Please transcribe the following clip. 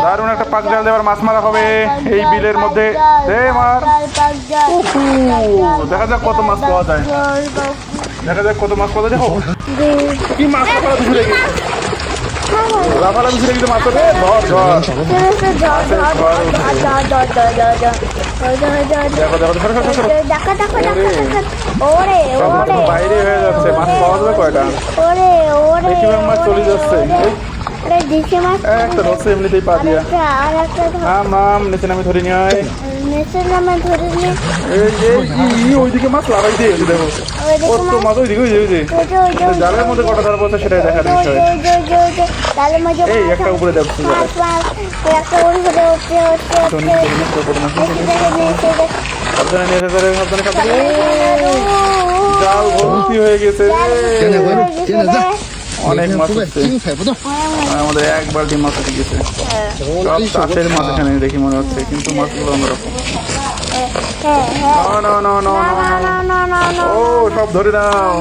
দারুণ একটা পাক জাল দেওয়ার মাছ মারা হবে এই বিলের মধ্যে। দে মার। দেখা যাক কত মাছ পাওয়া যায়, দেখা যাক কত মাছ পাওয়া যায়। দেখো কি মাছ লাফালাফি ছুড়ে গেছে, লাফালাফি ছুড়ে গেছে মাছ। ধর ধর বাইরে হয়ে যাচ্ছে, মাছ পাওয়া যাবে কয়টা? বেশিরভাগ মাছ চলে যাচ্ছে। একটা রসে এমনিতেই পা দিয়া মাম নিচে নামে ধরে নিয়ে আয়। ওইদিকে মাছ লাগাই দিয়ে দেখো কত মাছ ওইদিকে জালের মধ্যে কটা ধরা পড়ছে সেটাই দেখার বিষয়। এই একটা উপরে দেখছি জাল ভর্তি হয়ে গেছে, অনেক মাছ হচ্ছে আমাদের, এক বালতি মাছ উঠে গেছে। সব চাষের মাছ এখানে দেখি মনে হচ্ছে, কিন্তু মাছগুলো অন্যরকম। ও সব ধরে নাও।